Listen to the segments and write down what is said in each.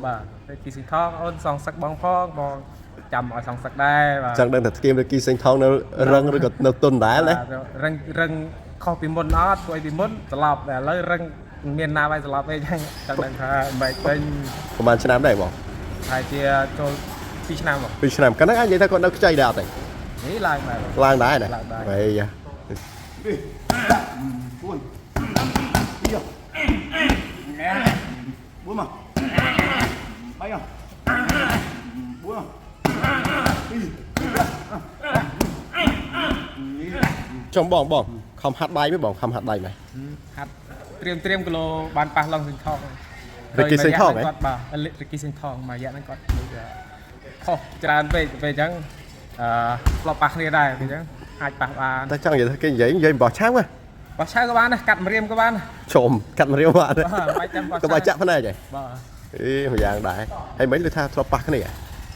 បាទដូចគីសិងថងអូនសងសឹកបងផងបងចាំឲ្យសងសឹកដែរបាទchẳng đang thật game được kỳ sinh thong nó răng rồi nó tuần đá đấy រឹងខុសពីមុនអត់ព្រោះពីមុនស្លាប់តែឥឡូវរឹងមានណាបាយស្លាប់អីចឹងចង់ដឹងថាមិនពេញ ประมาณឆ្នាំដែរបង ហើយជាចូល2ឆ្នាំមក ពីឆ្នាំកាលហ្នឹងអាចនិយាយថាគាត់នៅខ្ចីដែរអត់ទេ នេះឡើងដែរ ឡើងដែរណា ឡើងដែរ ហេយ៉ា 4 mà 3 không 4 không ចំបងខំហាត់ដៃមិនបងខំហាត់ដៃមែន ហាត់ត្រៀមគីឡូបានប៉ះឡងសិងថង រិគីសិងថងហ៎ គាត់បាទរិគីសិងថងមួយរយៈហ្នឹងគាត់ខុសច្រើនពេកពេលអញ្ចឹងធ្លាប់ប៉ះគ្នាដែរអញ្ចឹងអាចប៉ះបាន តែចង់និយាយថាគេនិយាយបោះឆាំហ៎ បោះឆៅក៏បានដែរកាត់ម្រាមក៏បាន ជុំកាត់មករៀវបាន បាទមិនចាំបោះឆៅ ក៏បើចាក់ភ្នែកហ៎ បាទ អេមួយយ៉ាងដែរហើយមិនលើថាធ្លាប់ប៉ះគ្នា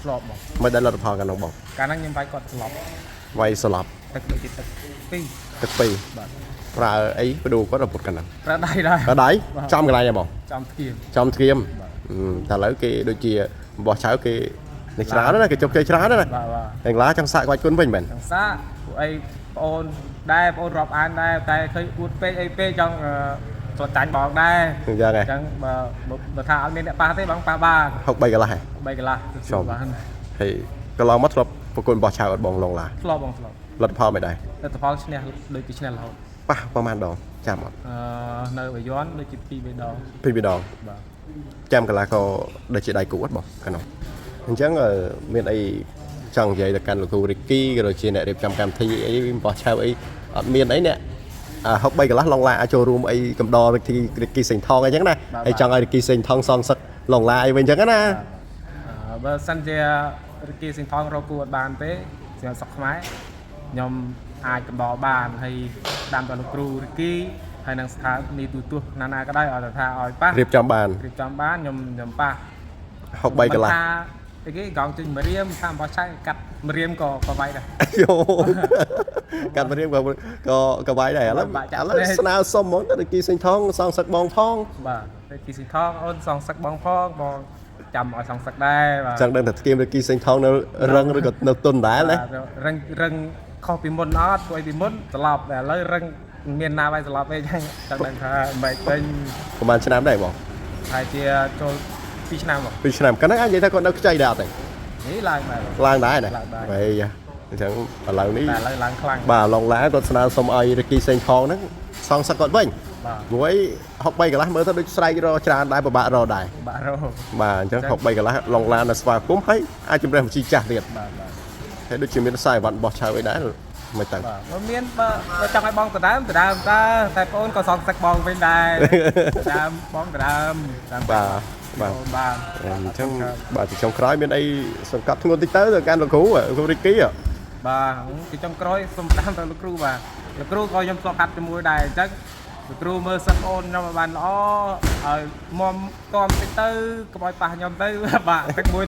ធ្លាប់មក មិនដែលលទ្ធផលកាលនោះបង កាលហ្នឹងខ្ញុំវាយគាត់ស្លាប់ វាយស្លាប់ ទឹកដូចជាទឹកពីរ ទឹកពីរ បាទ ប្រើអីបដូរគាត់រពុតកាលហ្នឹង ប្រើដៃដែរ ក៏ដៃចំកន្លែងហ៎បង ចំធៀម ចំធៀមតែឥឡូវគេដូចជាបោះឆៅគេនេះច្រើនណាស់គេជោគជ័យច្រើនណាស់ បាទបាទ ទាំងឡាចង់សាកក្បាច់គុណវិញមែន ទាំងសាពួកអីបងអូនដែរបងអូនរាប់អានដែរតែឃើញអួតពេកអីពេកចង់ស្លចាញ់បងដែរ អញ្ចឹងហ៎ អញ្ចឹងបើថាអត់មានអ្នកប៉ះទេបងប៉ះបាន 63កន្លះហ៎ 3កន្លះ ចំ បាន ហើយកន្លងមកធ្លាប់ប្រគល់បោះឆៅអត់បងឡងឡា ធ្លាប់បងធ្លាប់ លទ្ធផលមិនដែរ លទ្ធផលឈ្នះដូចជាឈ្នះរហូត ប៉ះប្រហែលដងចាំអត់ នៅបាយ័នដូចជា2 3ដង ពីរដង បាទ ចាំកន្លះក៏ដូចជាដៃគូអត់បងកាលនោះអញ្ចឹងមានអីចង់និយាយទៅកាន់លោកគ្រូរីគីក៏ដូចជាអ្នករៀបចំកម្មវិធីអីបោះឆៅអីអត់មានអីអ្នក63កន្លះឡងឡាអាចចូលរួមអីកំដររីគីសេងថងអីចឹងណាហើយចង់ឲ្យរីគីសេងថងសងសឹកឡងឡាអីវិញចឹងណា បើសិនជារិគីសិងថងរកគូអត់បានទេសម្រាប់សុកខ្មែរខ្ញុំអាចកំដរបានហើយដាំដល់លោកគ្រូរិគីហើយនឹងស្ថានីយទូទស្សន៍ណាក៏ដោយឲ្យថាឲ្យប៉ះ រៀបចំបាន រៀបចំបានខ្ញុំប៉ះ 63កន្លះ ថាអីគេកងជិញម្រាមថាបោះឆៃកាត់ម្រាមក៏វាយដែរ យោកាត់មករៀបក៏វាយដែរឥឡូវស្នើសុំហ្មងទៅរីគីសេងថងសងសឹកបងផង បាទរិគីសិងថងអូនសងសឹកបងផងបងចាំឲ្យសងសឹកដែរបាទ ចឹងដឹងថាស្គីមរីគីសេងថងនៅរឹងឬក៏នៅទុនដែរណា រឹងខុសពីមុនអត់ព្រោះពីមុនស្លាប់តែឥឡូវរឹងមានណាបាយស្លាប់អីចឹងចង់ដឹងថាមិនពេញ ប្រហែលឆ្នាំដែរបង ហើយជាចូល2ឆ្នាំមក ពីឆ្នាំកាលហ្នឹងអាចនិយាយថាគាត់នៅខ្ចីដែរអត់ទេ នេះឡើងដែរ ឡើងដែរណា ឡើងដែរ ហេយ៉ាអញ្ចឹងឥឡូវនេះ តែឥឡូវឡើងខ្លាំង បាទឡងឡាគាត់ស្នើសុំឲ្យរីគីសេងថងហ្នឹងសងសឹកគាត់វិញ បាទ មួយ63កន្លះមើលទៅដូចស្រែករច្រើនដែរពិបាករដែរ បាក់រោ បាទអញ្ចឹង63កន្លះឡងឡានៅស្វាគមន៍ហើយអាចជំរះវិជីចាស់ទៀត បាទបាទ ហើយដូចជាមានខ្សែវ៉ាន់បោះឆៅអីដែរមិនទៅ បាទបើមានបើចង់ឲ្យបងដដើមតើតែបងអូនក៏សងសឹកបងវិញដែរដដើមបងដដើម បាទបាទ បាទ អញ្ចឹងបាទទីចុងក្រោយមានអីសង្កត់ធ្ងន់តិចទៅកាន់លោកគ្រូរីគី បាទទីចុងក្រោយសូមតាមទៅលោកគ្រូបាទលោកគ្រូក៏ខ្ញុំធ្លាប់ហាត់ជាមួយដែរអញ្ចឹងលោកគ្រូមើលសិស្សអូនខ្ញុំឲ្យបានល្អឲ្យមុំតមតិចទៅកុំឲ្យប៉ះខ្ញុំទៅបាទទឹកមួយ